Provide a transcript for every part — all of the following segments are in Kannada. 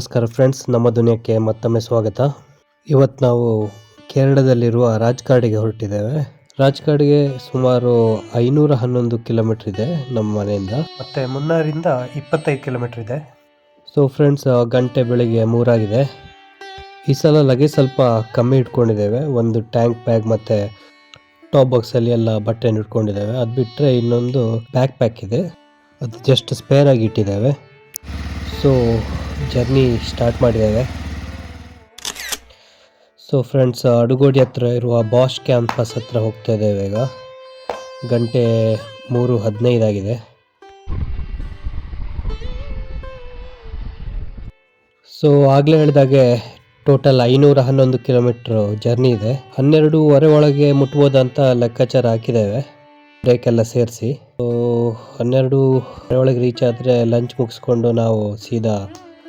ನಮಸ್ಕಾರ ಫ್ರೆಂಡ್ಸ್, ನಮ್ಮ ದುನಿಯಾಕ್ಕೆ ಮತ್ತೊಮ್ಮೆ ಸ್ವಾಗತ. ಇವತ್ತು ನಾವು ಕೇರಳದಲ್ಲಿರುವ ರಾಜ್ಕಾಡಿಗೆ ಹೊರಟಿದ್ದೇವೆ. ರಾಜ್ಕಾಡಿಗೆ ಸುಮಾರು 511 ಕಿಲೋಮೀಟರ್ ಇದೆ ನಮ್ಮ ಮನೆಯಿಂದ. ಮತ್ತೆ ಮುನ್ನಾರಿಂದ 25 ಕಿಲೋಮೀಟರ್ ಇದೆ. ಸೊ ಫ್ರೆಂಡ್ಸ್, ಗಂಟೆ ಬೆಳಿಗ್ಗೆ 3 ಆಗಿದೆ. ಈ ಸಲ ಲಗೇಜ್ ಸ್ವಲ್ಪ ಕಮ್ಮಿ ಇಟ್ಕೊಂಡಿದ್ದೇವೆ. ಒಂದು ಟ್ಯಾಂಕ್ ಬ್ಯಾಗ್ ಮತ್ತು ಟಾಪ್ ಬಾಕ್ಸಲ್ಲಿ ಎಲ್ಲ ಬಟ್ಟೆ ಇಟ್ಕೊಂಡಿದ್ದೇವೆ. ಅದು ಬಿಟ್ಟರೆ ಇನ್ನೊಂದು ಬ್ಯಾಕ್ ಪ್ಯಾಕ್ ಇದೆ, ಅದು ಜಸ್ಟ್ ಸ್ಪೇರ್ ಆಗಿ ಇಟ್ಟಿದ್ದೇವೆ. ಸೊ ಜರ್ನಿ ಸ್ಟಾರ್ಟ್ ಮಾಡಿದ್ದೇವೆ. ಸೊ ಫ್ರೆಂಡ್ಸ್, ಅಡುಗೋಡಿ ಹತ್ರ ಇರುವ ಬಾಷ್ ಕ್ಯಾಂಪಸ್ ಹತ್ರ ಹೋಗ್ತಾ ಇದ್ದೇವೆ. ಈಗ ಗಂಟೆ 3:15 ಆಗಿದೆ. ಸೊ ಆಗಲೇ ಹೇಳಿದಾಗೆ ಟೋಟಲ್ 511 ಕಿಲೋಮೀಟ್ರ್ ಜರ್ನಿ ಇದೆ. 12:15 ಒಳಗೆ ಮುಟ್ಬೋದಂತ ಲೆಕ್ಕಾಚಾರ ಹಾಕಿದ್ದೇವೆ, ಬ್ರೇಕ್ ಎಲ್ಲ ಸೇರಿಸಿ. ಸೊ 12:15 ಒಳಗೆ ರೀಚ್ ಆದರೆ ಲಂಚ್ ಮುಗಿಸ್ಕೊಂಡು ನಾವು ಸೀದಾ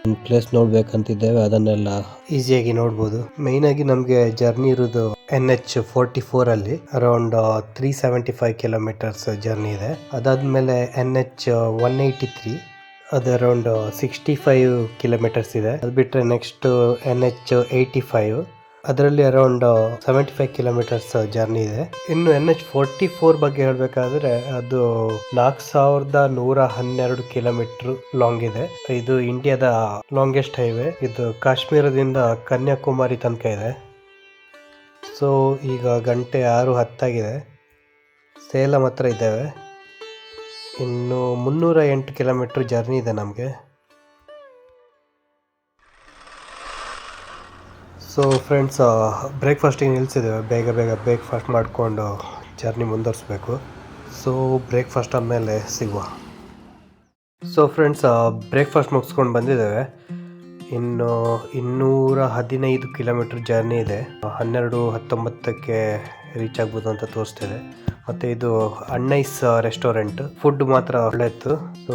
ಒಂದು ಪ್ಲೇಸ್ ನೋಡ್ಬೇಕಂತಿದ್ದೇವೆ. ಅದನ್ನೆಲ್ಲ ಈಸಿಯಾಗಿ ನೋಡ್ಬೋದು. ಮೇಯ್ನ್ ಆಗಿ ನಮಗೆ ಜರ್ನಿ ಇರೋದು NH44 ಅಲ್ಲಿ ಅರೌಂಡ್ 375 ಕಿಲೋಮೀಟರ್ಸ್ ಜರ್ನಿ ಇದೆ. ಅದಾದ್ಮೇಲೆ NH183, ಅದು ಅರೌಂಡ್ 65 ಕಿಲೋಮೀಟರ್ಸ್ ಇದೆ. ಅದು ಬಿಟ್ಟರೆ ನೆಕ್ಸ್ಟ್ NH85, ಅದರಲ್ಲಿ ಅರೌಂಡ್ 75 ಕಿಲೋಮೀಟರ್ಸ್ ಜರ್ನಿ ಇದೆ. ಇನ್ನು NH44 ಬಗ್ಗೆ ಹೇಳಬೇಕಾದ್ರೆ ಅದು 4112 ಕಿಲೋಮೀಟರ್ ಲಾಂಗ್ ಇದೆ. ಇದು ಇಂಡಿಯಾದ ಲಾಂಗೆಸ್ಟ್ ಹೈವೇ. ಇದು ಕಾಶ್ಮೀರದಿಂದ ಕನ್ಯಾಕುಮಾರಿ ತನಕ ಇದೆ. ಸೊ ಈಗ ಗಂಟೆ 6:10 ಆಗಿದೆ. ಸೇಲಂ ಹತ್ರ ಇದ್ದೇವೆ. ಇನ್ನು 308 ಕಿಲೋಮೀಟರ್ ಜರ್ನಿ ಇದೆ ನಮಗೆ. ಸೊ ಫ್ರೆಂಡ್ಸ್, ಬ್ರೇಕ್ಫಾಸ್ಟಿಗೆ ನಿಲ್ಲಿಸಿದ್ದೇವೆ. ಬೇಗ ಬ್ರೇಕ್ಫಾಸ್ಟ್ ಮಾಡಿಕೊಂಡು ಜರ್ನಿ ಮುಂದುವರಿಸಬೇಕು. ಸೊ ಬ್ರೇಕ್ಫಾಸ್ಟ್ ಆದಮೇಲೆ ಸಿಗುವ. ಸೊ ಫ್ರೆಂಡ್ಸ್, ಬ್ರೇಕ್ಫಾಸ್ಟ್ ಮುಗಿಸ್ಕೊಂಡು ಬಂದಿದ್ದೇವೆ. ಇನ್ನು 215 ಕಿಲೋಮೀಟರ್ ಜರ್ನಿ ಇದೆ. 12:19ಕ್ಕೆ ರೀಚ್ ಆಗ್ಬೋದು ಅಂತ ತೋರಿಸ್ತಿದೆ. ಮತ್ತು ಇದು ಅಣ್ಣೈಸ್ ರೆಸ್ಟೋರೆಂಟ್. ಫುಡ್ ಮಾತ್ರ ಒಳ್ಳೆ ಇತ್ತು. ಸೊ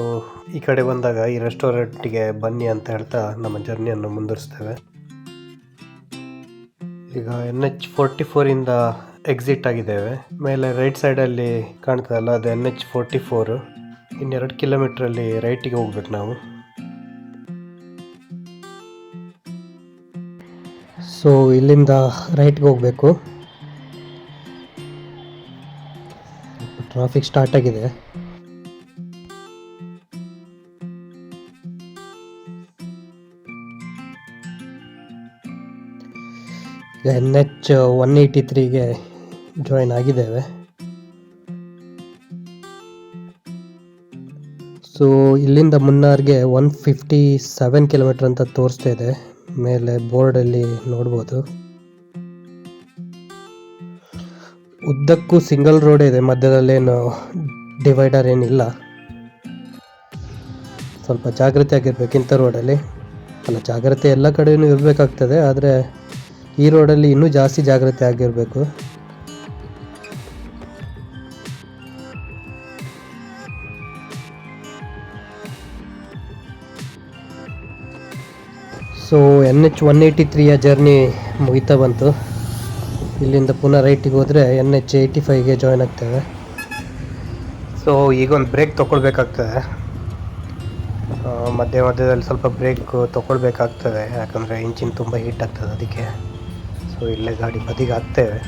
ಈ ಕಡೆ ಬಂದಾಗ ಈ ರೆಸ್ಟೋರೆಂಟಿಗೆ ಬನ್ನಿ ಅಂತ ಹೇಳ್ತಾ ನಮ್ಮ ಜರ್ನಿಯನ್ನು ಮುಂದುವರಿಸ್ತೇವೆ. ಈಗ NH44 ಇಂದ ಎಕ್ಸಿಟ್ ಆಗಿದ್ದೇವೆ. ಮೇಲೆ ರೈಟ್ ಸೈಡಲ್ಲಿ ಕಾಣ್ತದಲ್ಲ, ಅದು NH44. 2 ಕಿಲೋಮೀಟ್ರಲ್ಲಿ ರೈಟಿಗೆ ಹೋಗ್ಬೇಕು ನಾವು. ಸೊ ಇಲ್ಲಿಂದ ರೈಟ್ಗೆ ಹೋಗಬೇಕು. ಟ್ರಾಫಿಕ್ ಸ್ಟಾರ್ಟ್ ಆಗಿದೆ. NH183ಗೆ ಜಾಯಿನ್ ಆಗಿದ್ದೇವೆ. ಸೊ ಇಲ್ಲಿಂದ ಮುನ್ನಾರ್ಗೆ 157 ಕಿಲೋಮೀಟರ್ ಅಂತ ತೋರಿಸ್ತಾ ಇದೆ. ಮೇಲೆ ಬೋರ್ಡಲ್ಲಿ ನೋಡ್ಬೋದು. ಉದ್ದಕ್ಕೂ ಸಿಂಗಲ್ ರೋಡ್ ಇದೆ, ಮಧ್ಯದಲ್ಲೇನು ಡಿವೈಡರ್ ಏನಿಲ್ಲ. ಸ್ವಲ್ಪ ಜಾಗ್ರತೆ ಆಗಿರ್ಬೇಕು ಇಂಥ ರೋಡಲ್ಲಿ. ಅಲ್ಲ, ಜಾಗ್ರತೆ ಎಲ್ಲ ಕಡೆಯೂ ಇರಬೇಕಾಗ್ತದೆ, ಆದರೆ ಈ ರೋಡಲ್ಲಿ ಇನ್ನೂ ಜಾಸ್ತಿ ಜಾಗ್ರತೆ ಆಗಿರಬೇಕು. ಸೊ NH183ಯ ಜರ್ನಿ ಮುಗಿತಾ ಬಂತು. ಇಲ್ಲಿಂದ ಪುನಃ ರೈಟಿಗೆ ಹೋದರೆ NH85ಗೆ ಜಾಯ್ನ್ ಆಗ್ತೇವೆ. ಸೊ ಈಗೊಂದು ಬ್ರೇಕ್ ತೊಗೊಳ್ಬೇಕಾಗ್ತದೆ. ಮಧ್ಯದಲ್ಲಿ ಸ್ವಲ್ಪ ಬ್ರೇಕ್ ತೊಗೊಳ್ಬೇಕಾಗ್ತದೆ, ಯಾಕಂದರೆ ಇಂಜಿನ್ ತುಂಬ ಹೀಟ್ ಆಗ್ತದೆ ಅದಕ್ಕೆ. ಸೊ ಇಲ್ಲೇ ಗಾಡಿ ಬದಿಗೆ ಹಾಕ್ತೇವೆ.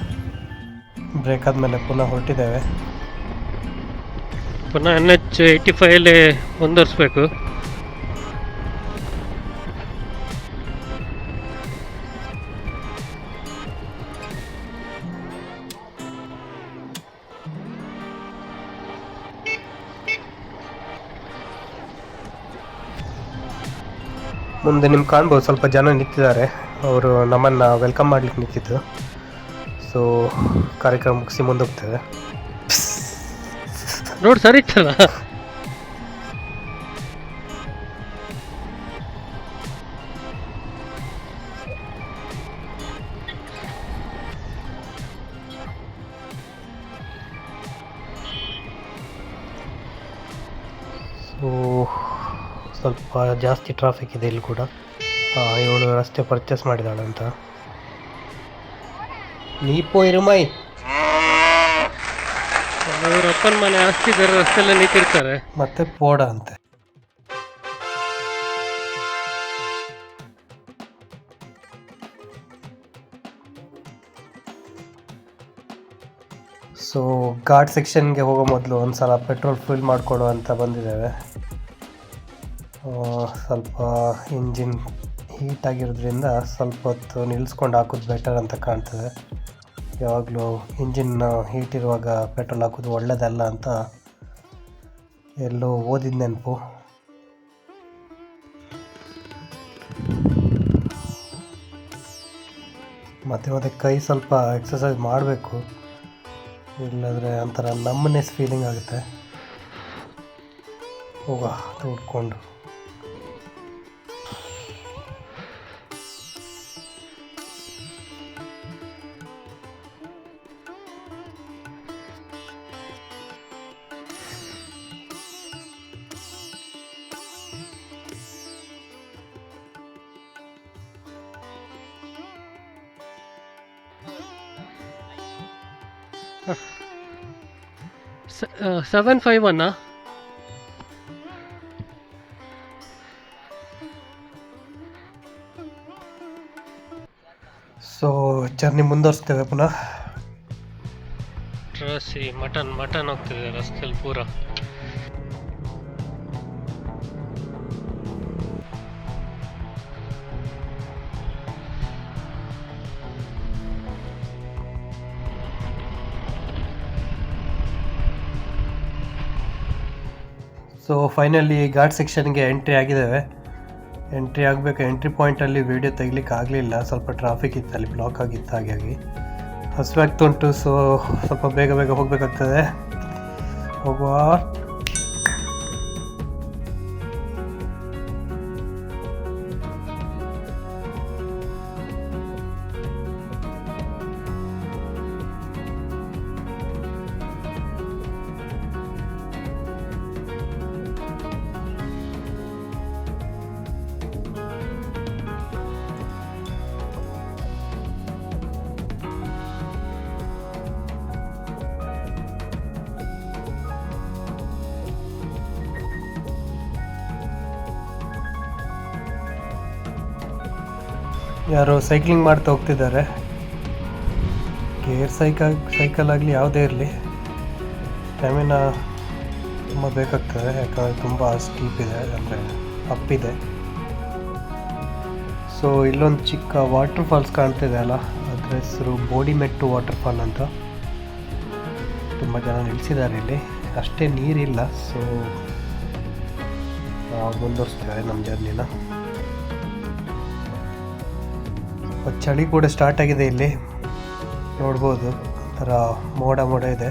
ಬ್ರೇಕ್ ಆದಮೇಲೆ ಪುನಃ ಹೊರಟಿದ್ದೇವೆ. ಪುನಃ NH85 ಮುಂದುವರಿಸ್ಬೇಕು. ಮುಂದೆ ನಿಮ್ಗೆ ಕಾಣ್ಬೋದು, ಸ್ವಲ್ಪ ಜನ ನಿಂತಿದ್ದಾರೆ. ಅವರು ನಮ್ಮನ್ನು ವೆಲ್ಕಮ್ ಮಾಡ್ಲಿಕ್ಕೆ ನಿಂತಿದ್ದು. ಸೊ ಕಾರ್ಯಕ್ರಮ ಮುಗಿಸಿ ಮುಂದೆ ಹೋಗ್ತೇವೆ. ರೋಡ್ ಸರಿ ಇತ್ತಲ್ಲ. ಸೊ ಸ್ವಲ್ಪ ಜಾಸ್ತಿ ಟ್ರಾಫಿಕ್ ಇದೆ ಇಲ್ಲಿ ಕೂಡ. ಇವಳು ರಸ್ತೆ ಪರ್ಚೇಸ್ ಮಾಡಿದಾಳೆ ಅಂತ. ನೀಪೋ ಇರುಮೈ, ಅವ್ರ ಅಪ್ಪನ ಮನೆ ಆಸ್ತಿ ಬೇರೆ ರಸ್ತೆಲ್ಲ ನಿಂತಿರ್ತಾರೆ. ಮತ್ತೆ ಪೋಡ ಅಂತೆ. ಸೊ ಘಾಟ್ ಸೆಕ್ಷನ್ಗೆ ಹೋಗೋ ಮೊದಲು ಒಂದು ಸಲ ಪೆಟ್ರೋಲ್ ಫಿಲ್ ಮಾಡಿಕೊಡು ಅಂತ ಬಂದಿದ್ದೇವೆ. ಸ್ವಲ್ಪ ಇಂಜಿನ್ ಹೀಟ್ ಆಗಿರೋದ್ರಿಂದ ಸ್ವಲ್ಪ ಹೊತ್ತು ನಿಲ್ಲಿಸ್ಕೊಂಡು ಹಾಕೋದು ಬೆಟರ್ ಅಂತ ಕಾಣ್ತದೆ. ಯಾವಾಗಲೂ ಇಂಜಿನ್ ಹೀಟ್ ಇರುವಾಗ ಪೆಟ್ರೋಲ್ ಹಾಕೋದು ಒಳ್ಳೆಯದಲ್ಲ ಅಂತ ಎಲ್ಲೋ ಓದಿದ ನೆನಪು. ಮತ್ತೆ ಕೈ ಸ್ವಲ್ಪ ಎಕ್ಸಸೈಸ್ ಮಾಡಬೇಕು, ಇಲ್ಲಾಂದರೆ ಒಂಥರ ನಮ್ಮನೆಸ್ ಫೀಲಿಂಗ್ ಆಗುತ್ತೆ. ಉಟ್ಕೊಂಡು ಸೆವೆನ್ 5-1 ಸೊ ಜರ್ನಿ ಮುಂದುವರಿಸ್ತೇವೆ ಪುನಃ. ಟ್ರಸಿ ಮಟನ್ ಹೋಗ್ತಿದೆ ರಸ್ತೆಯಲ್ಲಿ ಪೂರ. ಸೊ ಫೈನಲಿ ಘಾಟ್ ಸೆಕ್ಷನ್ಗೆ ಎಂಟ್ರಿ ಆಗಿದ್ದೇವೆ. ಎಂಟ್ರಿ ಆಗಬೇಕು. ಎಂಟ್ರಿ ಪಾಯಿಂಟಲ್ಲಿ ವೀಡಿಯೋ ತೆಗಿಲಿಕ್ಕೆ ಆಗಲಿಲ್ಲ, ಸ್ವಲ್ಪ ಟ್ರಾಫಿಕ್ ಇತ್ತು, ಅಲ್ಲಿ ಬ್ಲಾಕ್ ಆಗಿತ್ತು. ಹಾಗಾಗಿ ಹಸುವಾಗ್ತುಂಟು. ಸೊ ಸ್ವಲ್ಪ ಬೇಗ ಹೋಗಬೇಕಾಗ್ತದೆ. ಹೋಗುವ. ಯಾರೋ ಸೈಕ್ಲಿಂಗ್ ಮಾಡ್ತಾ ಹೋಗ್ತಿದ್ದಾರೆ. ಗೇರ್ ಸೈಕಲ್ ಆಗಲಿ ಯಾವುದೇ ಇರಲಿ ಸ್ಟ್ಯಾಮಿನಾ ತುಂಬ ಬೇಕಾಗ್ತದೆ, ಯಾಕಂದರೆ ತುಂಬ ಸ್ಟೀಪ್ ಇದೆ, ಅಂದರೆ ಅಪ್ಪಿದೆ. ಸೊ ಇಲ್ಲೊಂದು ಚಿಕ್ಕ ವಾಟರ್ ಫಾಲ್ಸ್ ಕಾಣ್ತಿದೆ ಅಲ್ಲ, ಅದರ ಹೆಸರು ಬೋಡಿಮೆಟ್ಟು ವಾಟರ್ ಫಾಲ್ ಅಂತ. ತುಂಬ ಜನ ನಿಲ್ಲಿಸಿದ್ದಾರೆ ಇಲ್ಲಿ, ಅಷ್ಟೇ ನೀರಿಲ್ಲ. ಸೊ ಮುಂದುವರಿಸ್ತೇವೆ ನಮ್ಮ ಜರ್ನಿನ. ಚಳಿ ಕೂಡ ಸ್ಟಾರ್ಟ್ ಆಗಿದೆ ಇಲ್ಲಿ, ನೋಡ್ಬೋದು. ಒಂಥರ ಮೋಡ ಇದೆ.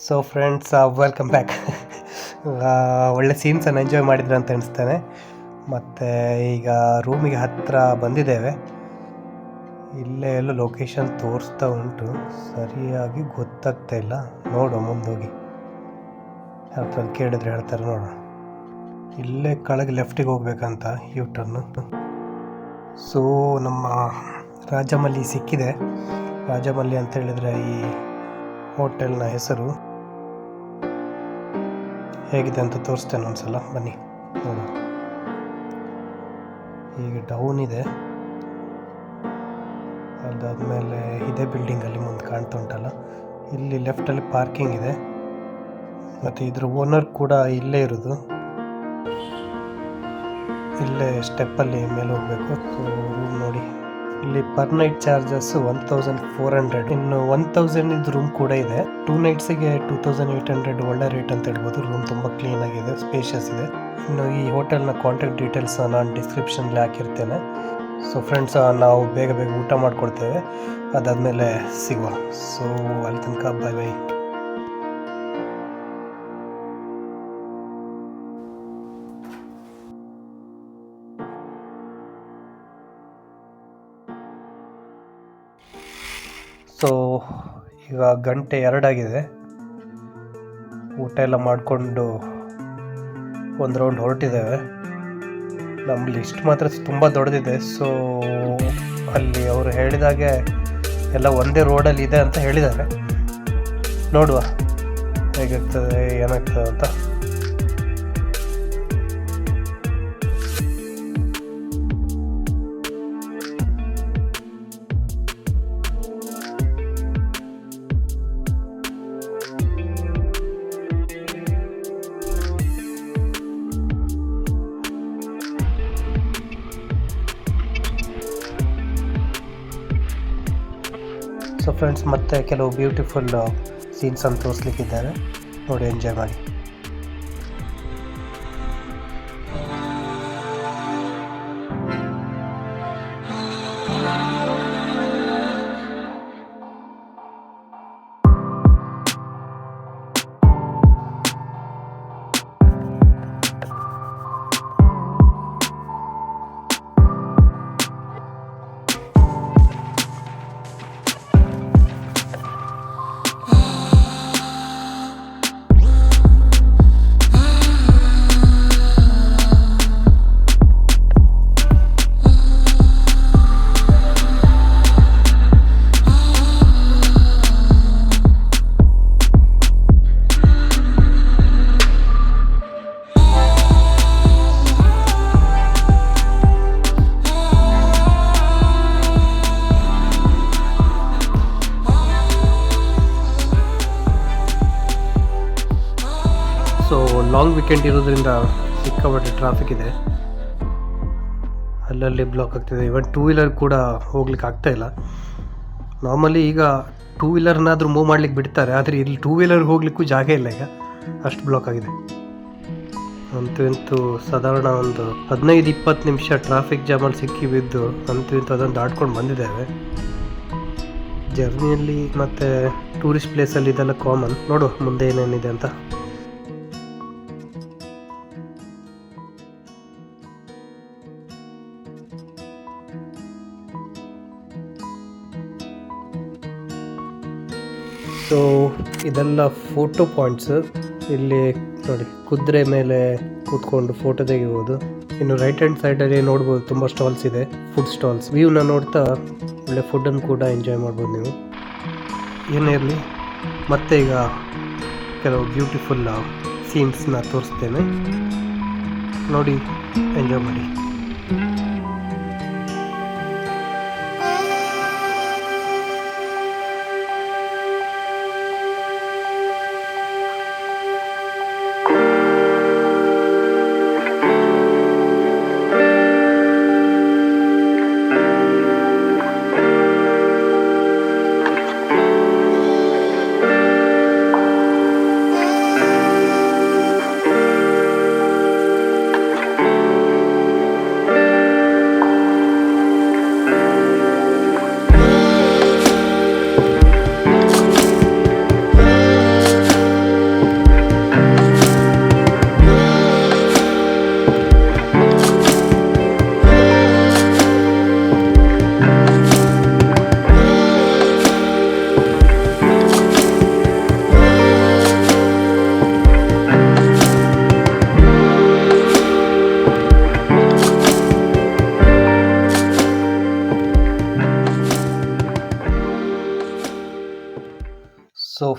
So friends, welcome back. ಒಳ್ಳೆ ಸೀನ್ಸನ್ನು ಎಂಜಾಯ್ ಮಾಡಿದ್ರೆ ಅಂತ ಅನಿಸ್ತಾನೆ. ಮತ್ತು ಈಗ ರೂಮಿಗೆ ಹತ್ತಿರ ಬಂದಿದ್ದೇವೆ. ಇಲ್ಲೇ ಎಲ್ಲೋ ಲೊಕೇಶನ್ ತೋರಿಸ್ತಾ ಉಂಟು, ಸರಿಯಾಗಿ ಗೊತ್ತಾಗ್ತಾ ಇಲ್ಲ. ನೋಡುವ ಮುಂದೋಗಿ ಯಾರು ಕೇಳಿದ್ರೆ ಹೇಳ್ತಾರೆ ನೋಡೋಣ. ಇಲ್ಲೇ ಕೆಳಗೆ ಲೆಫ್ಟಿಗೆ ಹೋಗ್ಬೇಕಂತ ಯೂ ಟರ್ನು. ಸೊ ನಮ್ಮ ರಾಜಮಲ್ಲಿ ಸಿಕ್ಕಿದೆ. ರಾಜಮಲ್ಲಿ ಅಂತ ಹೇಳಿದರೆ ಈ ಹೋಟೆಲ್ನ ಹೆಸರು. ಹೇಗಿದೆ ಅಂತ ತೋರಿಸ್ತೇನೆ ಒಂದ್ಸಲ, ಬನ್ನಿ ನೋಡು. ಈಗ ಡೌನ್ ಇದೆ, ಅದಾದಮೇಲೆ ಇದೇ ಬಿಲ್ಡಿಂಗಲ್ಲಿ ಮುಂದೆ ಕಾಣ್ತಾ ಉಂಟಲ್ಲ, ಇಲ್ಲಿ ಲೆಫ್ಟಲ್ಲಿ ಪಾರ್ಕಿಂಗ್ ಇದೆ. ಮತ್ತು ಇದ್ರ ಓನರ್ ಕೂಡ ಇಲ್ಲೇ ಇರೋದು. ಇಲ್ಲೇ ಸ್ಟೆಪ್ಪಲ್ಲಿ ಮೇಲೆ ಹೋಗಬೇಕು. ಸೊ ರೂಮ್ ನೋಡಿ, ಇಲ್ಲಿ ಪರ್ ನೈಟ್ ಚಾರ್ಜಸ್ 1400. ಇನ್ನು 1000 ಇದು ರೂಮ್ ಕೂಡ ಇದೆ. 2 ನೈಟ್ಸಿಗೆ 2800 ಒಳ್ಳೆ ರೇಟ್ ಅಂತ ಹೇಳ್ಬೋದು. ರೂಮ್ ತುಂಬ ಕ್ಲೀನ್ ಆಗಿದೆ, ಸ್ಪೇಷಿಯಸ್ ಇದೆ. ಇನ್ನು ಈ ಹೋಟೆಲ್ನ ಕಾಂಟ್ಯಾಕ್ಟ್ ಡೀಟೇಲ್ಸ್ ನಾನು ಡಿಸ್ಕ್ರಿಪ್ಷನ್ಲಿ ಹಾಕಿರ್ತೇನೆ. ಸೊ ಫ್ರೆಂಡ್ಸ್, ನಾವು ಬೇಗ ಬೇಗ ಊಟ ಮಾಡ್ಕೊಳ್ತೇವೆ, ಅದಾದಮೇಲೆ ಸಿಗುವ. ಸೊ ಅಲ್ಲಿ ತನಕ ಬೈ ಬೈ. ಸೊ ಈಗ ಗಂಟೆ 2 ಆಗಿದೆ. ಊಟ ಎಲ್ಲ ಮಾಡಿಕೊಂಡು ಒಂದು ರೌಂಡ್ ಹೊರಟಿದ್ದೇವೆ. ನಮ್ಮ ಲಿಸ್ಟ್ ಮಾತ್ರ ತುಂಬ ದೊಡ್ಡದಿದೆ. ಸೊ ಅಲ್ಲಿ ಅವರು ಹೇಳಿದಾಗೆ ಎಲ್ಲ ಒಂದೇ ರೋಡಲ್ಲಿ ಇದೆ ಅಂತ ಹೇಳಿದ್ದಾರೆ. ನೋಡುವ ಹೇಗಿರ್ತದೆ ಏನಾಗ್ತದೆ ಅಂತ. ಸೊ ಫ್ರೆಂಡ್ಸ್, ಮತ್ತೆ ಕೆಲವು ಬ್ಯೂಟಿಫುಲ್ ಸೀನ್ಸ್ ಅಂತ ತೋರಿಸ್ಲಿಕ್ಕಿದ್ದಾರೆ, ನೋಡಿ ಎಂಜಾಯ್ ಮಾಡಿ. ಸೊ ಲಾಂಗ್ ವೀಕೆಂಡ್ ಇರೋದ್ರಿಂದ ಸಿಕ್ಕಾಪಟ್ಟೆ ಟ್ರಾಫಿಕ್ ಇದೆ, ಅಲ್ಲಲ್ಲಿ ಬ್ಲಾಕ್ ಆಗ್ತಿದೆ. ಇವನ್ 2 ವೀಲರ್ ಕೂಡ ಹೋಗ್ಲಿಕ್ಕೆ ಆಗ್ತಾ ಇಲ್ಲ. ನಾರ್ಮಲಿ ಈಗ 2 ವೀಲರ್ನಾದರೂ ಮೂವ್ ಮಾಡ್ಲಿಕ್ಕೆ ಬಿಡ್ತಾರೆ, ಆದರೆ ಇಲ್ಲಿ 2 ವೀಲರ್ ಹೋಗ್ಲಿಕ್ಕೂ ಜಾಗ ಇಲ್ಲ, ಈಗ ಅಷ್ಟು ಬ್ಲಾಕ್ ಆಗಿದೆ. ಅಂತೂ ಸಾಧಾರಣ ಒಂದು 15-20 ನಿಮಿಷ ಟ್ರಾಫಿಕ್ ಜಾಮಲ್ಲಿ ಸಿಕ್ಕಿ ಬಿದ್ದು ಅಂತೂ ಅದನ್ನು ದಾಟ್ಕೊಂಡು ಬಂದಿದ್ದೇವೆ. ಜರ್ನಿಯಲ್ಲಿ ಮತ್ತು ಟೂರಿಸ್ಟ್ ಪ್ಲೇಸಲ್ಲಿ ಇದೆಲ್ಲ ಕಾಮನ್. ನೋಡು ಮುಂದೆ ಏನೇನಿದೆ ಅಂತ. ಸೊ ಇದೆಲ್ಲ ಫೋಟೋ ಪಾಯಿಂಟ್ಸ್. ಇಲ್ಲಿ ನೋಡಿ, ಕುದುರೆ ಮೇಲೆ ಕೂತ್ಕೊಂಡು ಫೋಟೋ ತೆಗಿಬೋದು. ಇನ್ನು ರೈಟ್ ಹ್ಯಾಂಡ್ ಸೈಡಲ್ಲಿ ನೋಡ್ಬೋದು ತುಂಬ ಸ್ಟಾಲ್ಸ್ ಇದೆ, ಫುಡ್ ಸ್ಟಾಲ್ಸ್. ವ್ಯೂನ ನೋಡ್ತಾ ಒಳ್ಳೆ ಫುಡ್ಡನ್ನು ಕೂಡ ಎಂಜಾಯ್ ಮಾಡ್ಬೋದು ನೀವು. ಏನೇ ಇರಲಿ, ಮತ್ತೆ ಈಗ ಕೆಲವು ಬ್ಯೂಟಿಫುಲ್ ಸೀನ್ಸ್ನ ತೋರಿಸ್ತೇನೆ, ನೋಡಿ ಎಂಜಾಯ್ ಮಾಡಿ.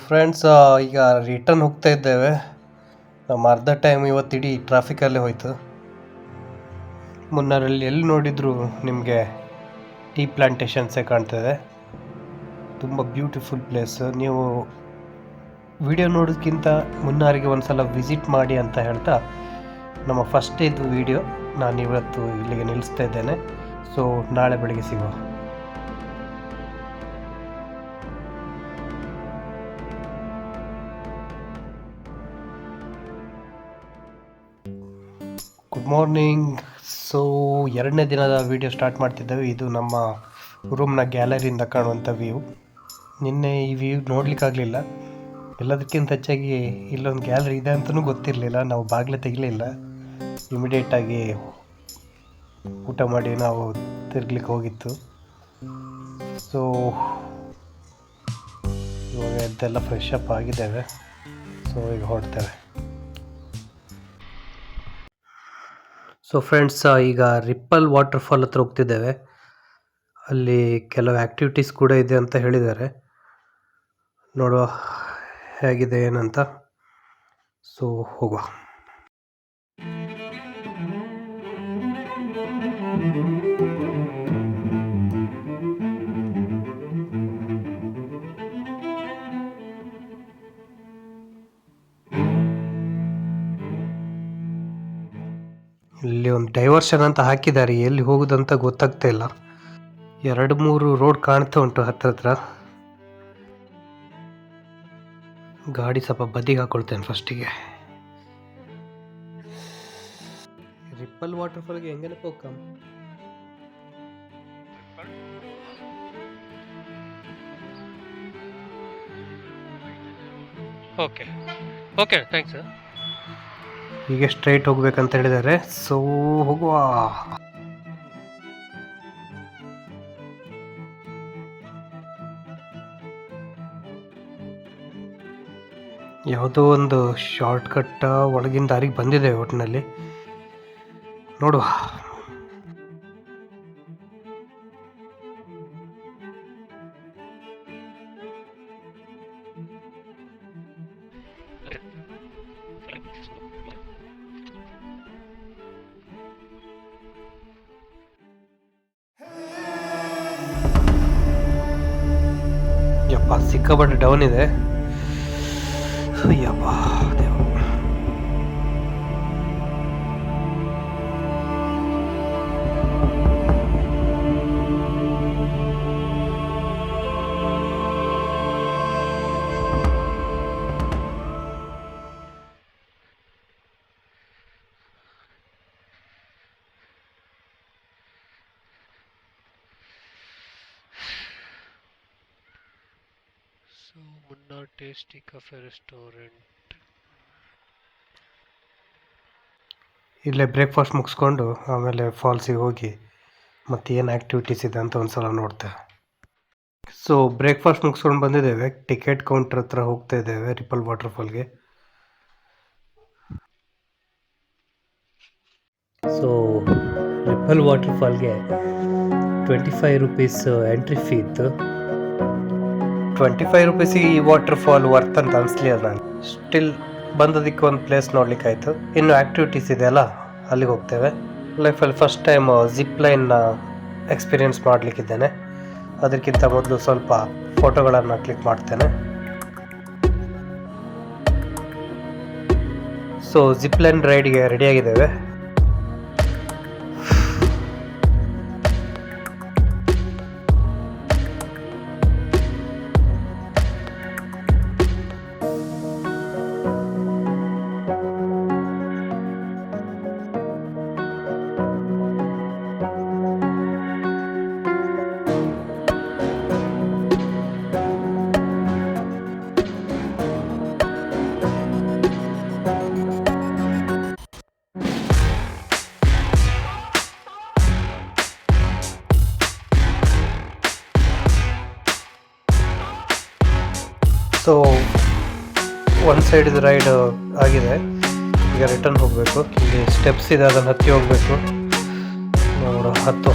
ಫ್ರೆಂಡ್ಸ್, ಈಗ ರಿಟರ್ನ್ ಹೋಗ್ತಾ ಇದ್ದೇವೆ. ನಮ್ಮ ಅರ್ಧ ಟೈಮ್ ಇವತ್ತಿಡೀ ಟ್ರಾಫಿಕಲ್ಲೇ ಹೋಯಿತು. ಮುನ್ನಾರಲ್ಲಿ ಎಲ್ಲಿ ನೋಡಿದರೂ ನಿಮಗೆ ಟೀ ಪ್ಲಾಂಟೇಶನ್ಸೇ ಕಾಣ್ತದೆ. ತುಂಬ ಬ್ಯೂಟಿಫುಲ್ ಪ್ಲೇಸ್. ನೀವು ವಿಡಿಯೋ ನೋಡೋದಕ್ಕಿಂತ ಮುನ್ನಾರಿಗೆ ಒಂದು ಸಲ ವಿಸಿಟ್ ಮಾಡಿ ಅಂತ ಹೇಳ್ತಾ ನಮ್ಮ ಫಸ್ಟ್ ಇದು ವಿಡಿಯೋ ನಾನು ಇವತ್ತು ಇಲ್ಲಿಗೆ ನಿಲ್ಲಿಸ್ತಾ ಇದ್ದೇನೆ. ಸೊ ನಾಳೆ ಬೆಳಗ್ಗೆ ಸಿಗುವ. Good morning. ಸೊ 2ನೇ ದಿನದ ವಿಡಿಯೋ ಸ್ಟಾರ್ಟ್ ಮಾಡ್ತಿದ್ದೇವೆ. ಇದು ನಮ್ಮ ರೂಮ್ನ ಗ್ಯಾಲರಿಯಿಂದ ಕಾಣುವಂಥ ವ್ಯೂ. ನಿನ್ನೆ ಈ ವ್ಯೂ ನೋಡಲಿಕ್ಕಾಗಲಿಲ್ಲ. ಎಲ್ಲದಕ್ಕಿಂತ ಹೆಚ್ಚಾಗಿ ಇಲ್ಲೊಂದು ಗ್ಯಾಲರಿ ಇದೆ ಅಂತಲೂ ಗೊತ್ತಿರಲಿಲ್ಲ. ನಾವು ಬಾಗಿಲೇ ತೆಗಿಲಿಲ್ಲ. ಇಮಿಡಿಯೇಟಾಗಿ ಊಟ ಮಾಡಿ ನಾವು ತಿರ್ಗ್ಲಿಕ್ಕೆ ಹೋಗಿತ್ತು. ಸೊ ಇವಾಗ ಎದ್ದೆಲ್ಲ ಫ್ರೆಶ್ ಅಪ್ ಆಗಿದ್ದೇವೆ. ಸೊ ಈಗ ಹೊರಡ್ತೇವೆ. ಸೊ ಫ್ರೆಂಡ್ಸ್, ಈಗ ರಿಪ್ಪಲ್ ವಾಟರ್ಫಾಲ್ ಹತ್ರ ಹೋಗ್ತಿದ್ದೇವೆ. ಅಲ್ಲಿ ಕೆಲವು ಆ್ಯಕ್ಟಿವಿಟೀಸ್ ಕೂಡ ಇದೆ ಅಂತ ಹೇಳಿದ್ದಾರೆ. ನೋಡುವ ಹೇಗಿದೆ ಏನಂತ. ಸೊ ಹೋಗುವ. ಇಲ್ಲಿ ಒಂದು ಡೈವರ್ಷನ್ ಅಂತ ಹಾಕಿದ್ದಾರೆ. ಎಲ್ಲಿ ಹೋಗುದಂತ ಗೊತ್ತಾಗ್ತಾ ಇಲ್ಲ. 2-3 ರೋಡ್ ಕಾಣ್ತಾ ಉಂಟು ಹತ್ರ. ಗಾಡಿ ಸ್ವಲ್ಪ ಬದಿಗೆ ಹಾಕೊಳ್ತೇನೆ ಫಸ್ಟಿಗೆ. ರಿಪ್ಪಲ್ ವಾಟರ್ಫಾಲ್ಗೆ ಹೆಂಗನೆ ಹೋಗ್ಕಂ. Okay okay, thanks. ಹೀಗೆ ಸ್ಟ್ರೈಟ್ ಹೋಗ್ಬೇಕಂತ ಹೇಳಿದ್ದಾರೆ. ಸೊ ಹೋಗುವ. ಯಾವುದೋ ಒಂದು ಶಾರ್ಟ್ ಕಟ್ ಒಳಗಿನ ದಾರಿಗೆ ಬಂದಿದೆ ಒಟ್ಟಿನಲ್ಲಿ. ನೋಡುವ. ಯಪ್ಪ, ಸಿಕ್ಕಾಪಟ್ಟೆ ಡೌನ್ ಇದೆ. ಯಪ್ಪ ದೇವ. ಸೊ ಮುನ್ನಾ ಟೇಸ್ಟಿ ಕಫೆ ರೆಸ್ಟೋರೆಂಟ್. ಇಲ್ಲೇ ಬ್ರೇಕ್ಫಾಸ್ಟ್ ಮುಗಿಸ್ಕೊಂಡು ಆಮೇಲೆ ಫಾಲ್ಸಿಗೆ ಹೋಗಿ ಮತ್ತೆ ಏನು ಆ್ಯಕ್ಟಿವಿಟೀಸ್ ಇದೆ ಅಂತ ಒಂದು ಸಲ ನೋಡ್ತೇವೆ. ಸೊ ಬ್ರೇಕ್ಫಾಸ್ಟ್ ಮುಗಿಸ್ಕೊಂಡು ಬಂದಿದ್ದೇವೆ. ಟಿಕೆಟ್ ಕೌಂಟರ್ ಹತ್ರ ಹೋಗ್ತಾ ಇದ್ದೇವೆ ರಿಪ್ಪಲ್ ವಾಟರ್ಫಾಲ್ಗೆ. ಸೊ ರಿಪ್ಪಲ್ ವಾಟರ್ಫಾಲ್ಗೆ 25 ರೂಪೀಸ್ ಎಂಟ್ರಿ ಫೀ ಇತ್ತು. 25 ರೂಪೀಸಿಗೆ ಈ ವಾಟರ್ಫಾಲ್ ವರ್ತ್ ಅಂತ ಅನಿಸ್ಲಿಲ್ಲ ನಾನು. ಸ್ಟಿಲ್ ಬಂದದಕ್ಕೆ ಒಂದು ಪ್ಲೇಸ್ ನೋಡ್ಲಿಕ್ಕಾಯ್ತು. ಇನ್ನು ಆ್ಯಕ್ಟಿವಿಟೀಸ್ ಇದೆಯಲ್ಲ, ಅಲ್ಲಿಗೆ ಹೋಗ್ತೇವೆ. ಲೈಫಲ್ಲಿ ಫಸ್ಟ್ ಟೈಮ್ ಜಿಪ್ ಲೈನ್ನ ಎಕ್ಸ್ಪೀರಿಯೆನ್ಸ್ ಮಾಡಲಿಕ್ಕಿದ್ದೇನೆ. ಅದಕ್ಕಿಂತ ಮೊದಲು ಸ್ವಲ್ಪ ಫೋಟೋಗಳನ್ನು ಕ್ಲಿಕ್ ಮಾಡ್ತೇನೆ. ಸೊ ಜಿಪ್ ಲೈನ್ ರೈಡ್ಗೆ ರೆಡಿಯಾಗಿದ್ದೇವೆ. ಸೊ ಒಂದು ಸೈಡ್ ರೈಡ್ ಆಗಿದೆ. ಈಗ ರಿಟರ್ನ್ ಹೋಗಬೇಕು. ಇಲ್ಲಿ ಸ್ಟೆಪ್ಸ್ ಇದೆ, ಅದನ್ನು ಹತ್ತಿ ಹೋಗಬೇಕು. ನೋಡು, ಹತ್ತು.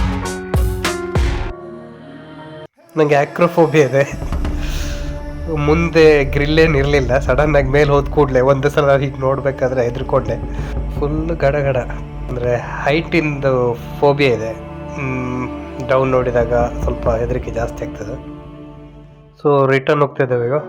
ನನಗೆ ಆಕ್ರೋಫೋಬಿಯಾ ಇದೆ. ಮುಂದೆ ಗ್ರಿಲ್ ಏನು ಇರಲಿಲ್ಲ. ಸಡನ್ನಾಗಿ ಮೇಲೆ ಹೋದ ಕೂಡಲೇ ಒಂದು ಸಲ ಹೀಗೆ ನೋಡಬೇಕಾದ್ರೆ ಹೆದರ್ಕೊಂಡೆ. ಫುಲ್ ಗಡ ಅಂದರೆ ಹೈಟಿಂದು ಫೋಬಿಯಾ ಇದೆ. ಡೌನ್ ನೋಡಿದಾಗ ಸ್ವಲ್ಪ ಹೆದರಿಕೆ ಜಾಸ್ತಿ ಆಗ್ತದೆ. ಸೊ ರಿಟರ್ನ್ ಹೋಗ್ತಾ ಇದ್ದೇವೆ ಈಗ.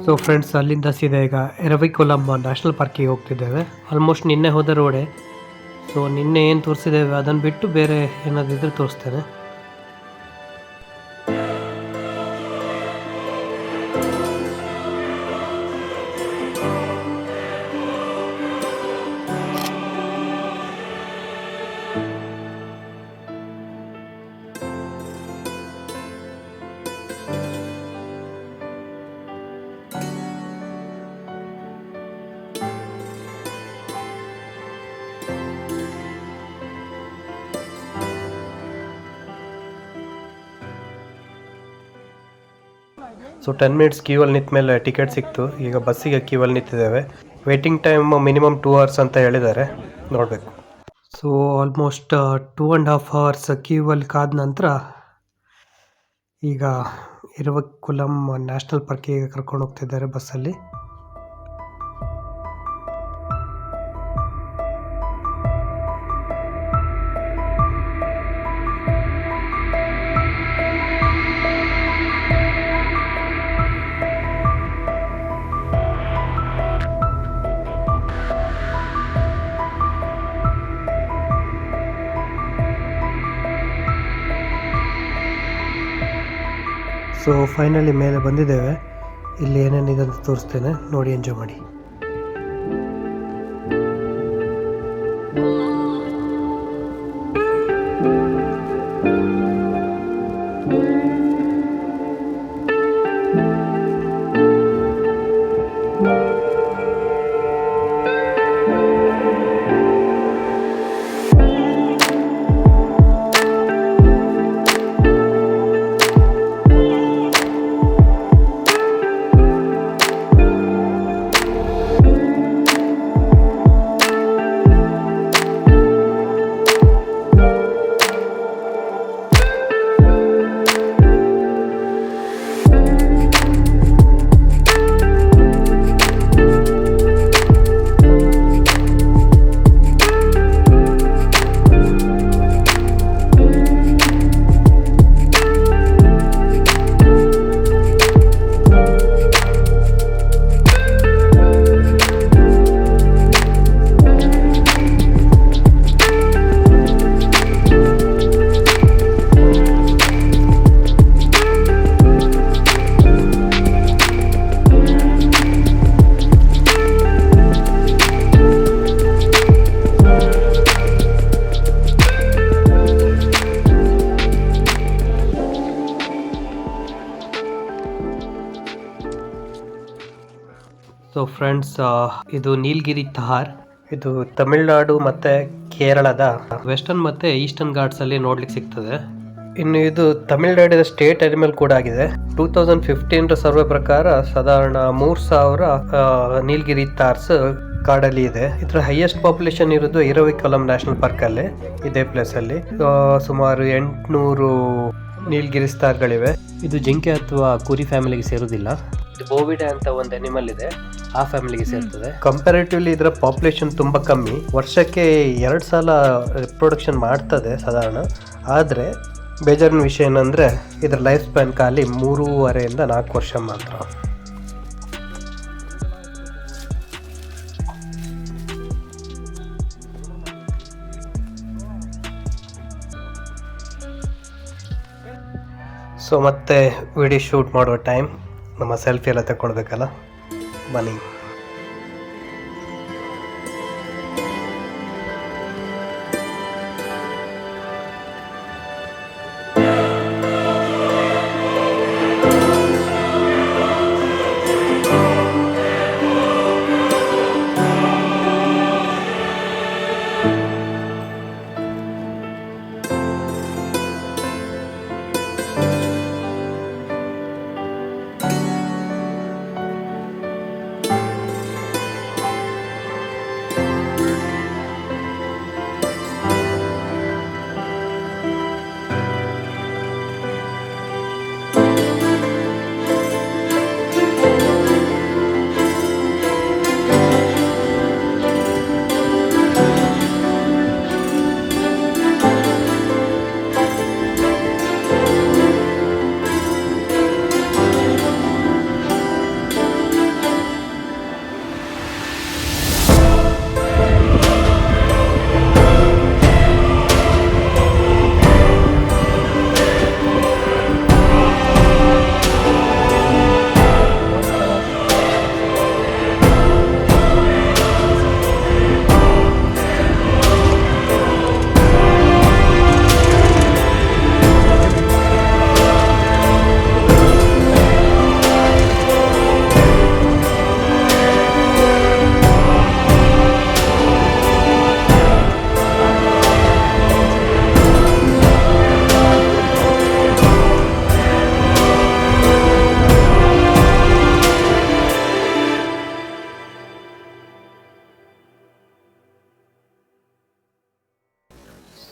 ಸೊ ಫ್ರೆಂಡ್ಸ್, ಅಲ್ಲಿಂದ ಸೀದಾ ಈಗ ಎರವಿಕುಲಂ ನ್ಯಾಷನಲ್ ಪಾರ್ಕಿಗೆ ಹೋಗ್ತಿದ್ದೇವೆ. ಆಲ್ಮೋಸ್ಟ್ ನಿನ್ನೆ ಹೋದ ರೋಡೆ. ಸೊ ನಿನ್ನೆ ಏನು ತೋರಿಸಿದ್ದೇವೆ ಅದನ್ನು ಬಿಟ್ಟು ಬೇರೆ ಏನಾದರೂ ಇದ್ರೆ ತೋರಿಸ್ತೇನೆ. ಸೊ 10 ಮಿನಿಟ್ಸ್ ಕ್ಯೂವಲ್ಲಿ ನಿಂತ ಮೇಲೆ ಟಿಕೆಟ್ ಸಿಕ್ತು. ಈಗ ಬಸ್ಸಿಗೆ ಕ್ಯೂವಲ್ಲಿ ನಿಂತಿದ್ದೇವೆ. ವೇಟಿಂಗ್ ಟೈಮ್ ಮಿನಿಮಮ್ 2 ಅವರ್ಸ್ ಅಂತ ಹೇಳಿದ್ದಾರೆ, ನೋಡಬೇಕು. ಸೊ ಆಲ್ಮೋಸ್ಟ್ 2.5 ಅವರ್ಸ್ ಕ್ಯೂವಲ್ಲಿ ಕಾದ ನಂತರ ಈಗ ಎರವಿಕುಲಂ ನ್ಯಾಷನಲ್ ಪಾರ್ಕಿಗೆ ಕರ್ಕೊಂಡು ಹೋಗ್ತಿದ್ದಾರೆ ಬಸ್ಸಲ್ಲಿ. ಸೊ ಫೈನಲಿ ಮೇಲೆ ಬಂದಿದ್ದೇವೆ. ಇಲ್ಲಿ ಏನೇನಿದೆ ಅಂತ ತೋರಿಸ್ತೇನೆ, ನೋಡಿ ಎಂಜಾಯ್ ಮಾಡಿ. ಸೊ ಫ್ರೆಂಡ್ಸ್, ಇದು ನೀಲಗಿರಿ ಥಾರ್. ಇದು ತಮಿಳುನಾಡು ಮತ್ತು ಕೇರಳದ ವೆಸ್ಟರ್ನ್ ಮತ್ತು ಈಸ್ಟರ್ನ್ ಘಾಟ್ಸ್ ಅಲ್ಲಿ ನೋಡ್ಲಿಕ್ಕೆ ಸಿಗ್ತದೆ. ಇನ್ನು ಇದು ತಮಿಳುನಾಡಿನ ಸ್ಟೇಟ್ ಅನಿಮಲ್ ಕೂಡ ಆಗಿದೆ. 2015 ಸರ್ವೆ ಪ್ರಕಾರ ಸಾಧಾರಣ 3000 ನೀಲಗಿರಿ ಥಾರ್ಸ್ ಕಾಡಲ್ಲಿ ಇದೆ. ಇದರ ಹೈಯೆಸ್ಟ್ ಪಾಪ್ಯುಲೇಷನ್ ಇರೋದು ಎರವಿಕುಲಂ ನ್ಯಾಷನಲ್ ಪಾರ್ಕ್ ಅಲ್ಲಿ, ಇದೇ ಪ್ಲೇಸ್ ಅಲ್ಲಿ. ಸುಮಾರು 800 ನೀಲಗಿರಿ ಥಾರ್ಗಳಿವೆ. ಇದು ಜಿಂಕೆ ಅಥವಾ ಕುರಿ ಫ್ಯಾಮಿಲಿಗೆ ಸೇರುವುದಿಲ್ಲ. ಇದು ಬೋವಿಡೆ ಅಂತ ಒಂದು ಅನಿಮಲ್ ಇದೆ, ಆ ಫ್ಯಾಮಿಲಿಗೆ ಸೇರ್ತದೆ. ಕಂಪ್ಯಾರಿಟಿವ್ಲಿ ಇದರ ಪಾಪ್ಯುಲೇಷನ್ ತುಂಬಾ ಕಮ್ಮಿ. ವರ್ಷಕ್ಕೆ 2 ಸಲ ರಿಪ್ರೊಡಕ್ಷನ್ ಮಾಡ್ತದೆ ಸಾಧಾರಣ. ಆದರೆ ಬೇಜಾರಿನ ವಿಷಯ ಏನಂದ್ರೆ ಇದರ ಲೈಫ್ ಸ್ಪ್ಯಾನ್ ಖಾಲಿ 3.5 ಇಂದ 4 ವರ್ಷ ಮಾತ್ರ. ಸೊ ಮತ್ತೆ ವಿಡಿಯೋ ಶೂಟ್ ಮಾಡುವ ಟೈಮ್, ನಮ್ಮ ಸೆಲ್ಫಿ ಎಲ್ಲ ತಗೊಳ್ಬೇಕಲ್ಲ, ಬನ್ನಿ.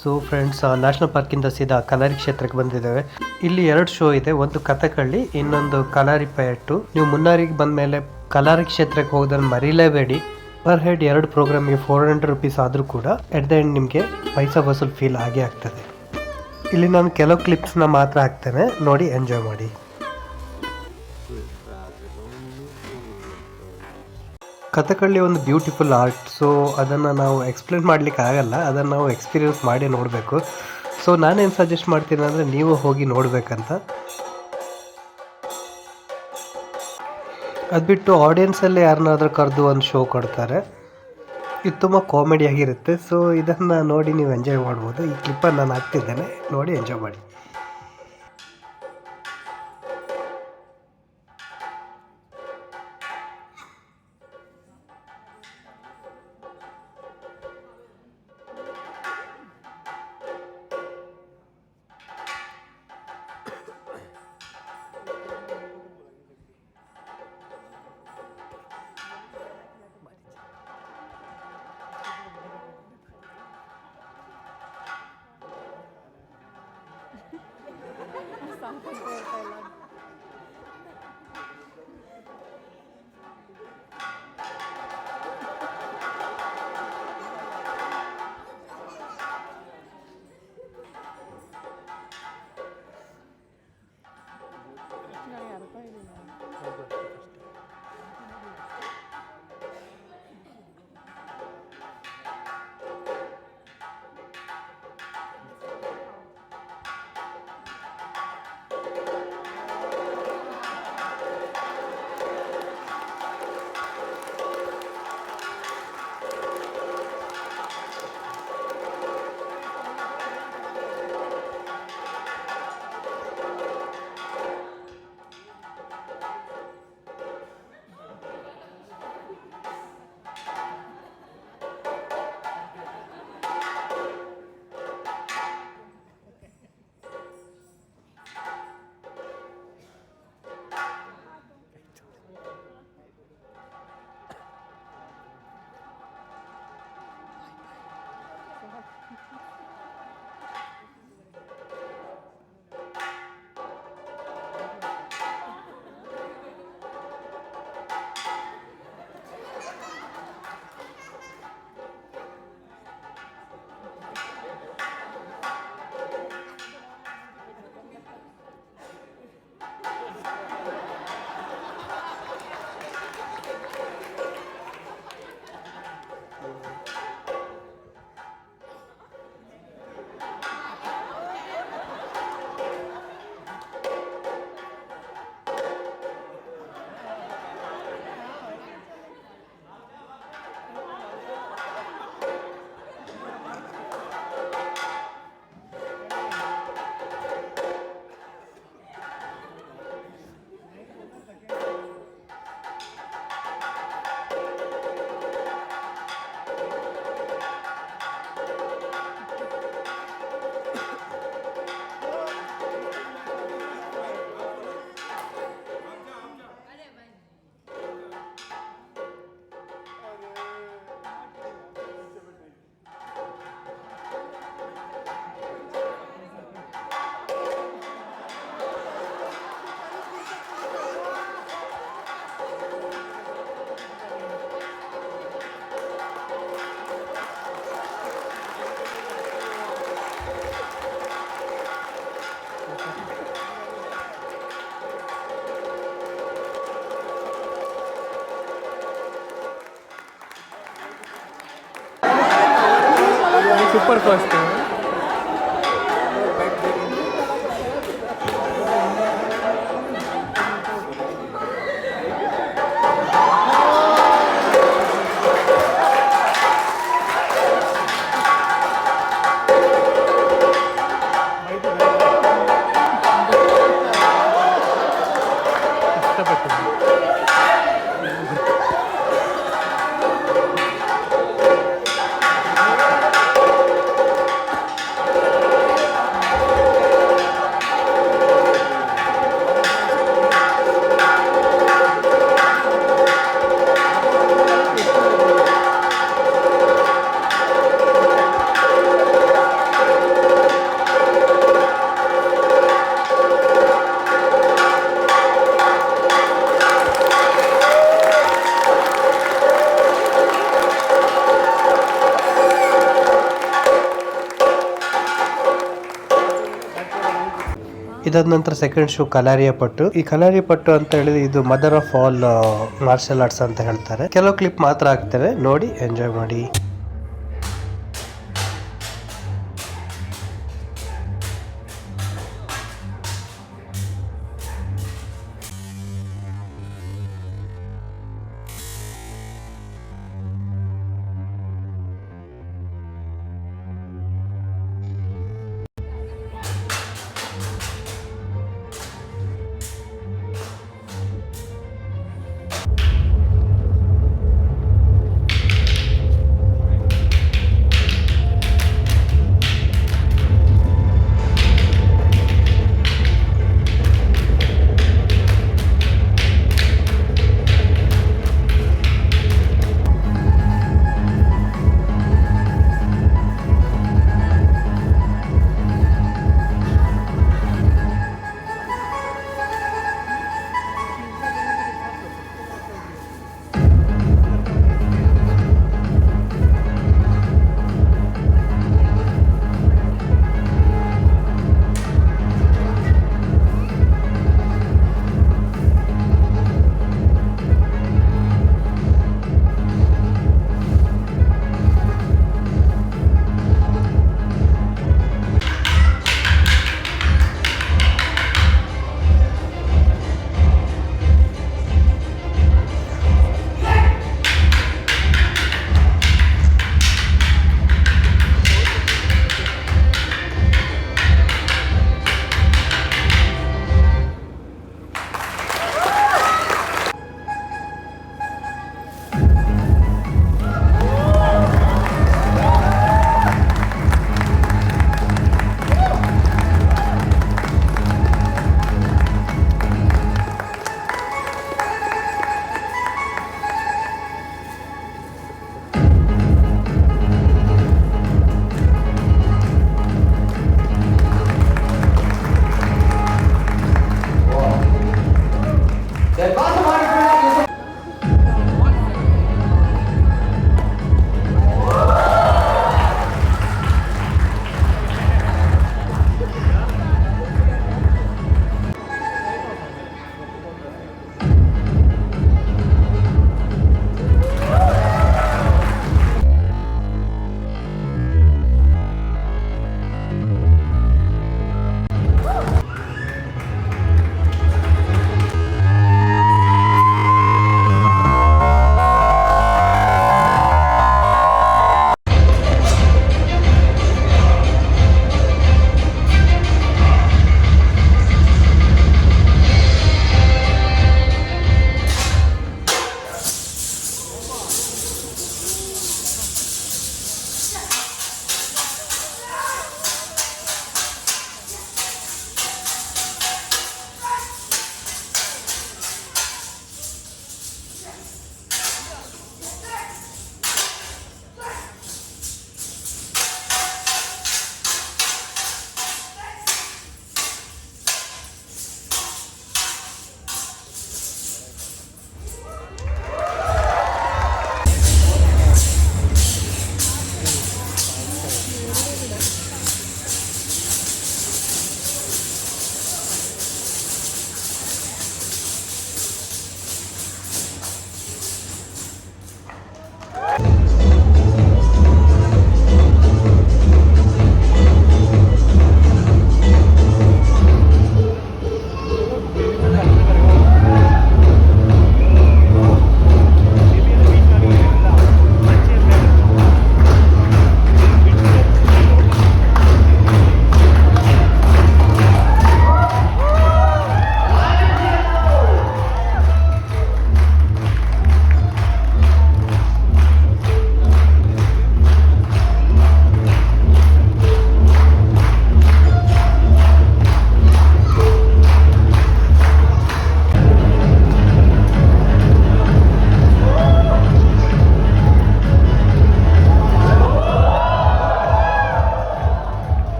ಸೊ ಫ್ರೆಂಡ್ಸ್, ನ್ಯಾಷನಲ್ ಪಾರ್ಕಿಂದ ಸೀದಾ ಕಲಾರಿ ಕ್ಷೇತ್ರಕ್ಕೆ ಬಂದಿದ್ದೇವೆ. ಇಲ್ಲಿ 2 ಶೋ ಇದೆ, ಒಂದು ಕಥಕಳಿ, ಇನ್ನೊಂದು ಕಲಾರಿ ಪಯಟ್ಟು. ನೀವು ಮುನ್ನಾರಿಗೆ ಬಂದ ಮೇಲೆ ಕಲಾರಿ ಕ್ಷೇತ್ರಕ್ಕೆ ಹೋಗೋದನ್ನು ಮರೀಲೇಬೇಡಿ. ಪರ್ ಹೆಡ್ 2 ಪ್ರೋಗ್ರಾಮ್ಗೆ 400 ರುಪೀಸ್ ಆದರೂ ಕೂಡ ಎಟ್ ದ ಎಂಡ್ ನಿಮಗೆ ಪೈಸಾ ವಸೂಲ್ ಫೀಲ್ ಆಗೇ ಆಗ್ತದೆ. ಇಲ್ಲಿ ನಾನು ಕೆಲವು ಕ್ಲಿಪ್ಸ್ನ ಮಾತ್ರ ಹಾಕ್ತೇನೆ, ನೋಡಿ ಎಂಜಾಯ್ ಮಾಡಿ. ಕಥಕಳಿ ಒಂದು ಬ್ಯೂಟಿಫುಲ್ ಆರ್ಟ್. ಸೊ ಅದನ್ನು ನಾವು ಎಕ್ಸ್ಪ್ಲೇನ್ ಮಾಡಲಿಕ್ಕೆ ಆಗಲ್ಲ, ಅದನ್ನು ನಾವು ಎಕ್ಸ್ಪೀರಿಯನ್ಸ್ ಮಾಡಿ ನೋಡಬೇಕು. ಸೊ ನಾನೇನು ಸಜೆಸ್ಟ್ ಮಾಡ್ತೀನಿ ಅಂದರೆ ನೀವು ಹೋಗಿ ನೋಡಬೇಕಂತ. ಅದು ಬಿಟ್ಟು ಆಡಿಯನ್ಸಲ್ಲಿ ಯಾರನ್ನಾದ್ರೂ ಕರೆದು ಒಂದು ಶೋ ಕೊಡ್ತಾರೆ, ಇದು ತುಂಬ ಕಾಮಿಡಿಯಾಗಿರುತ್ತೆ. ಸೊ ಇದನ್ನು ನೋಡಿ ನೀವು ಎಂಜಾಯ್ ಮಾಡ್ಬೋದು. ಈ ಕ್ಲಿಪ್ಪನ್ನು ನಾನು ಹಾಕ್ತಿದ್ದೇನೆ, ನೋಡಿ ಎಂಜಾಯ್ ಮಾಡಿ. सुपर फास्ट है. ಇದಾದ ನಂತರ ಸೆಕೆಂಡ್ ಶೋ ಕಲಾರಿಯ ಪಟ್ಟು. ಈ ಕಲಾರಿಯ ಪಟ್ಟು ಅಂತ ಹೇಳಿದ್ರೆ ಇದು mother of all martial arts ಅಂತ ಹೇಳ್ತಾರೆ. ಕೆಲವು ಕ್ಲಿಪ್ ಮಾತ್ರ ಹಾಕ್ತೇವೆ, ನೋಡಿ ಎಂಜಾಯ್ ಮಾಡಿ.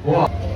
Wow.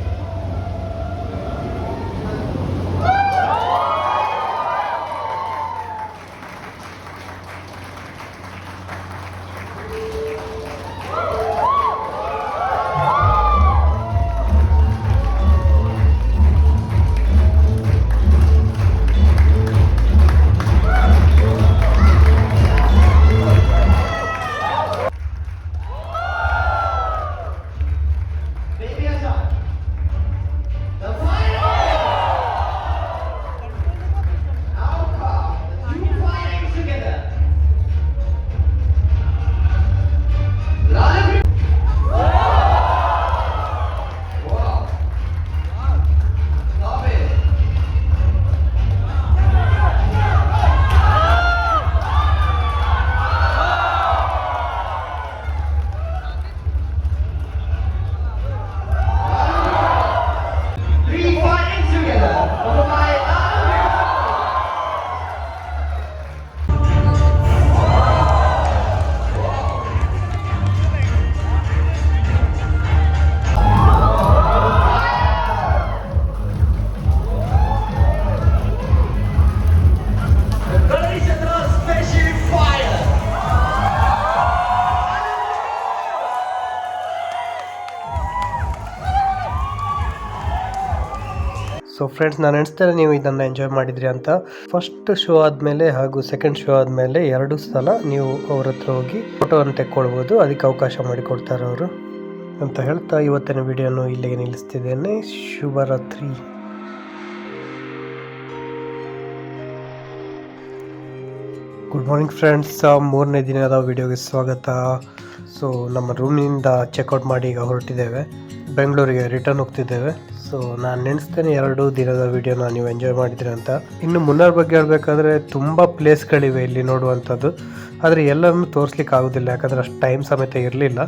ಸೊ ಫ್ರೆಂಡ್ಸ್, ನಾನು ಎಣಿಸ್ತೇನೆ ನೀವು ಇದನ್ನು ಎಂಜಾಯ್ ಮಾಡಿದ್ರಿ ಅಂತ. ಫಸ್ಟ್ ಶೋ ಆದಮೇಲೆ ಹಾಗೂ ಸೆಕೆಂಡ್ ಶೋ ಆದಮೇಲೆ 2 ಸಲ ನೀವು ಅವ್ರ ಹತ್ರ ಹೋಗಿ ಫೋಟೋವನ್ನು ತೆಕ್ಕೊಳ್ಬೋದು. ಅದಕ್ಕೆ ಅವಕಾಶ ಮಾಡಿಕೊಡ್ತಾರೆ ಅವರು ಅಂತ ಹೇಳ್ತಾ ಇವತ್ತಿನ ವಿಡಿಯೋನು ಇಲ್ಲಿಗೆ ನಿಲ್ಲಿಸ್ತಿದ್ದೇನೆ. ಶುಭರಾತ್ರಿ. ಗುಡ್ ಮಾರ್ನಿಂಗ್ ಫ್ರೆಂಡ್ಸ್, 3ನೇ ದಿನದ ವಿಡಿಯೋಗೆ ಸ್ವಾಗತ. ಸೊ ನಮ್ಮ ರೂಮಿನಿಂದ ಚೆಕ್ಔಟ್ ಮಾಡಿ ಈಗ ಹೊರಟಿದ್ದೇವೆ, ಬೆಂಗಳೂರಿಗೆ ರಿಟರ್ನ್ ಹೋಗ್ತಿದ್ದೇವೆ. ಸೊ ನಾನು ನೆನೆಸ್ತೇನೆ 2 ದಿನದ ವಿಡಿಯೋನ ನೀವು ಎಂಜಾಯ್ ಮಾಡಿದ್ರಿ ಅಂತ. ಇನ್ನು ಮುನ್ನಾರ್ ಬಗ್ಗೆ ಹೇಳಬೇಕಾದ್ರೆ ತುಂಬ ಪ್ಲೇಸ್ಗಳಿವೆ ಇಲ್ಲಿ ನೋಡುವಂಥದ್ದು, ಆದರೆ ಎಲ್ಲರನ್ನು ತೋರಿಸ್ಲಿಕ್ಕೆ ಆಗೋದಿಲ್ಲ, ಯಾಕಂದರೆ ಅಷ್ಟು ಟೈಮ್ ಸಮೇತ ಇರಲಿಲ್ಲ.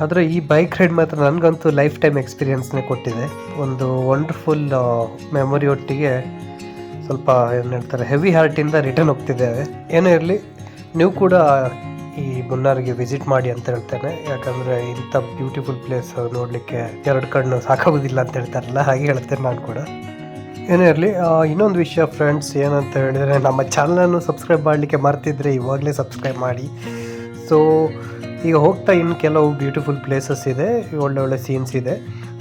ಆದರೆ ಈ ಬೈಕ್ ರೈಡ್ ಮಾತ್ರ ನನಗಂತೂ ಲೈಫ್ ಟೈಮ್ ಎಕ್ಸ್ಪೀರಿಯನ್ಸ್ನೇ ಕೊಟ್ಟಿದೆ. ಒಂದು ವಂಡರ್ಫುಲ್ ಮೆಮೊರಿ ಒಟ್ಟಿಗೆ ಸ್ವಲ್ಪ ಏನು ಹೇಳ್ತಾರೆ ಹೆವಿ ಹಾರ್ಟಿಂದ ರಿಟರ್ನ್ ಹೋಗ್ತಿದ್ದೇವೆ. ಏನೇ ಇರಲಿ, ನೀವು ಕೂಡ ಈ ಮುನ್ನಾರಿಗೆ ವಿಸಿಟ್ ಮಾಡಿ ಅಂತ ಹೇಳ್ತೇನೆ. ಯಾಕಂದರೆ ಇಂಥ ಬ್ಯೂಟಿಫುಲ್ ಪ್ಲೇಸ್ ನೋಡಲಿಕ್ಕೆ 2 ಕಣ್ಣು ಸಾಕಾಗೋದಿಲ್ಲ ಅಂತ ಹೇಳ್ತಾರಲ್ಲ, ಹಾಗೆ ಹೇಳ್ತೇನೆ ನಾನು ಕೂಡ. ಏನೇ ಇರಲಿ, ಇನ್ನೊಂದು ವಿಷಯ ಫ್ರೆಂಡ್ಸ್ ಏನಂತ ಹೇಳಿದರೆ, ನಮ್ಮ ಚಾನಲನ್ನು ಸಬ್ಸ್ಕ್ರೈಬ್ ಮಾಡಲಿಕ್ಕೆ ಮರ್ತಿದ್ರೆ ಇವಾಗಲೇ ಸಬ್ಸ್ಕ್ರೈಬ್ ಮಾಡಿ. ಸೊ ಈಗ ಹೋಗ್ತಾ ಇನ್ನು ಕೆಲವು ಬ್ಯೂಟಿಫುಲ್ ಪ್ಲೇಸಸ್ ಇದೆ, ಒಳ್ಳೆ ಸೀನ್ಸ್ ಇದೆ,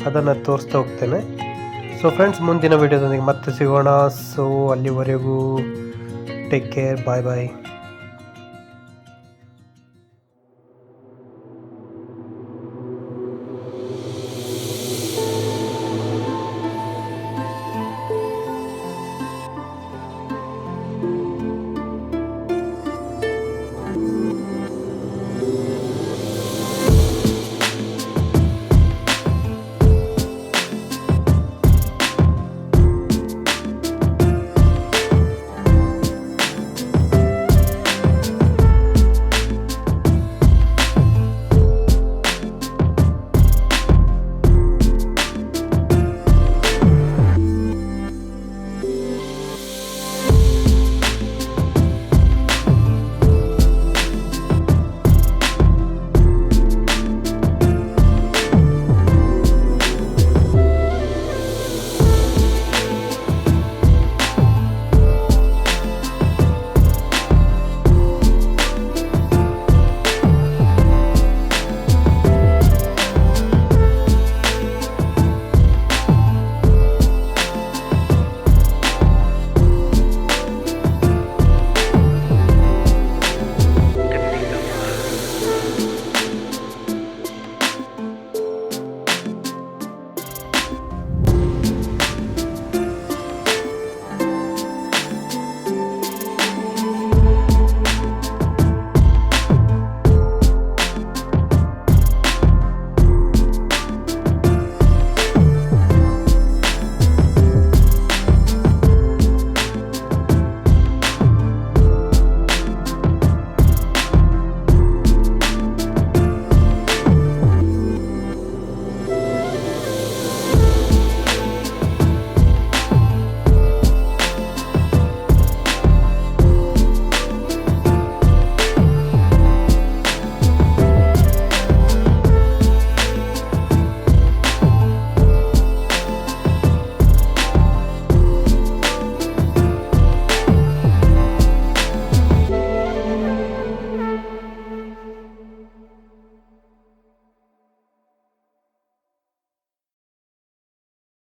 ಅದನ್ನು ತೋರಿಸ್ತಾ ಹೋಗ್ತೇನೆ. ಸೊ ಫ್ರೆಂಡ್ಸ್, ಮುಂದಿನ ವಿಡಿಯೋದೊಂದಿಗೆ ಮತ್ತೆ ಸಿಗೋಣ. ಸೊ ಅಲ್ಲಿವರೆಗೂ ಟೇಕ್ ಕೇರ್, ಬಾಯ್ ಬಾಯ್.